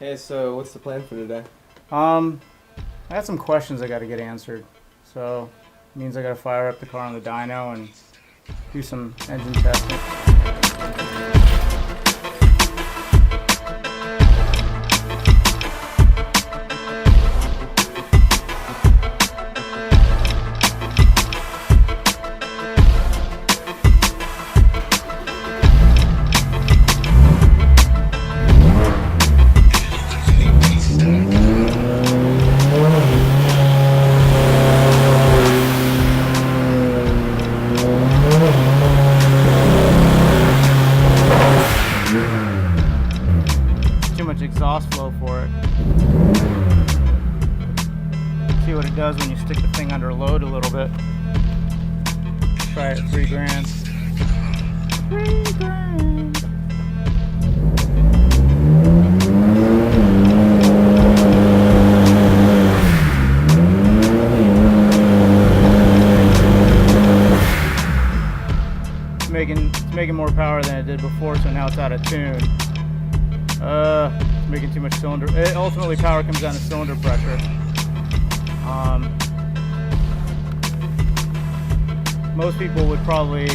Hey, so what's the plan for today? I got some questions I got to get answered. So it means I got to fire up the car on the dyno and do some engine testing. Too much exhaust flow for it. See what it does when you stick the thing under load a little bit. Try it at $3,000. $3,000. It's making more power than it did before, so now it's out of tune. It's making too much cylinder. Ultimately, power comes down to cylinder pressure. Most people would probably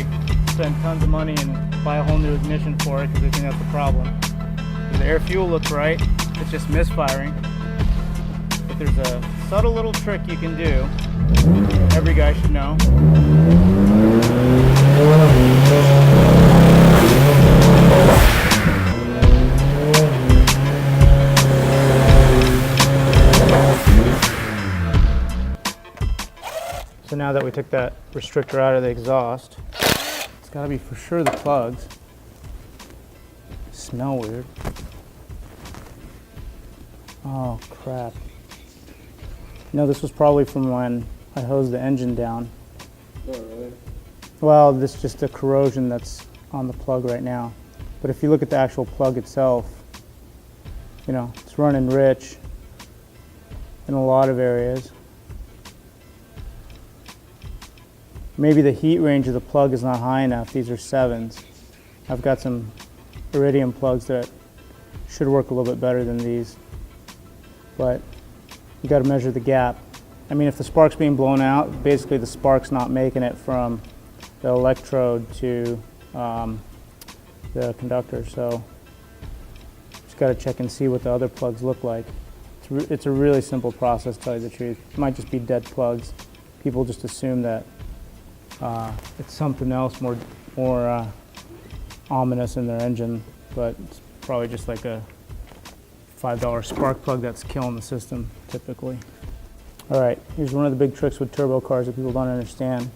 spend tons of money and buy a whole new ignition for it because they think that's the problem. The air fuel looks right, it's just misfiring. But there's a subtle little trick you can do, every guy should know. So now that we took that restrictor out of the exhaust, it's got to be for sure the plugs. Smell weird. Oh crap. This was probably from when I hosed the engine down. Oh, really? Well, this is just the corrosion that's on the plug right now. But if you look at the actual plug itself, it's running rich in a lot of areas. Maybe the heat range of the plug is not high enough. These are 7s. I've got some iridium plugs that should work a little bit better than these. But you got to measure the gap. I mean, if the spark's being blown out, basically the spark's not making it from the electrode to the conductor. So just got to check and see what the other plugs look like. It's a really simple process, to tell you the truth. It might just be dead plugs. People just assume that it's something else more ominous in their engine, but it's probably just like a $5 spark plug that's killing the system typically. All right, here's one of the big tricks with turbo cars that people don't understand.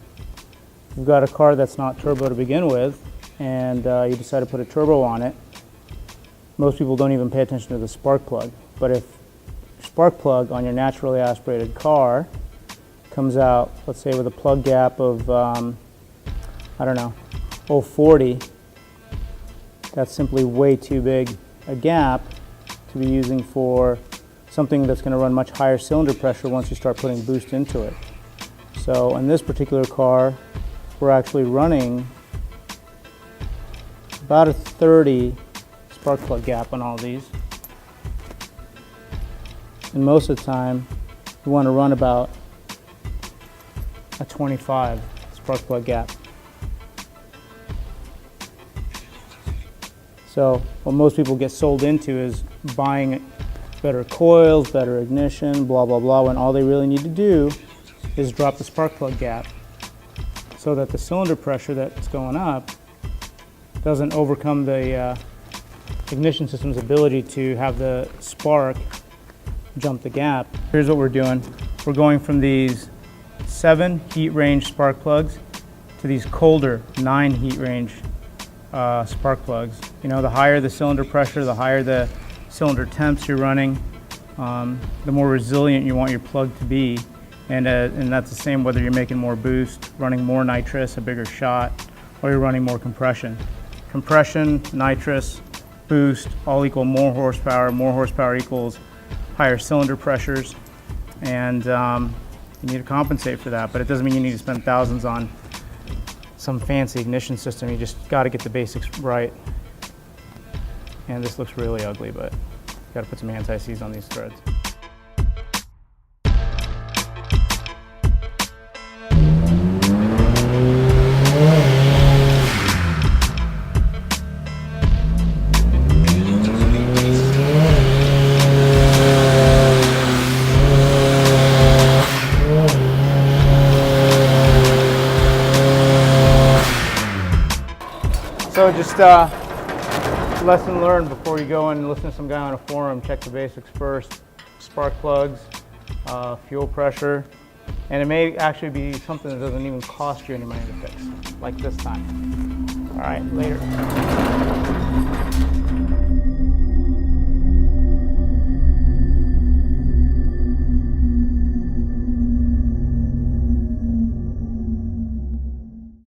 You've got a car that's not turbo to begin with, and you decide to put a turbo on it. Most people don't even pay attention to the spark plug, but if your spark plug on your naturally aspirated car comes out, let's say with a plug gap of, 0.40, that's simply way too big a gap to be using for something that's going to run much higher cylinder pressure once you start putting boost into it. So in this particular car, we're actually running about a 30 spark plug gap on all these. And most of the time, you want to run about a 25 spark plug gap. So what most people get sold into is buying better coils, better ignition, blah, blah, blah, when all they really need to do is drop the spark plug gap so that the cylinder pressure that's going up doesn't overcome the ignition system's ability to have the spark jump the gap. Here's what we're doing. We're going from these 7 heat range spark plugs to these colder 9 heat range spark plugs. The higher the cylinder pressure, the higher the cylinder temps you're running, the more resilient you want your plug to be. And that's the same whether you're making more boost, running more nitrous, a bigger shot, or you're running more compression. Compression, nitrous, boost, all equal more horsepower. More horsepower equals higher cylinder pressures. And you need to compensate for that, but it doesn't mean you need to spend thousands on some fancy ignition system. You just got to get the basics right. And this looks really ugly, but Got to put some anti-seize on these threads. So just lesson learned before you go and listen to some guy on a forum, check the basics first. Spark plugs, fuel pressure, and it may actually be something that doesn't even cost you any money to fix, like this time. All right, later.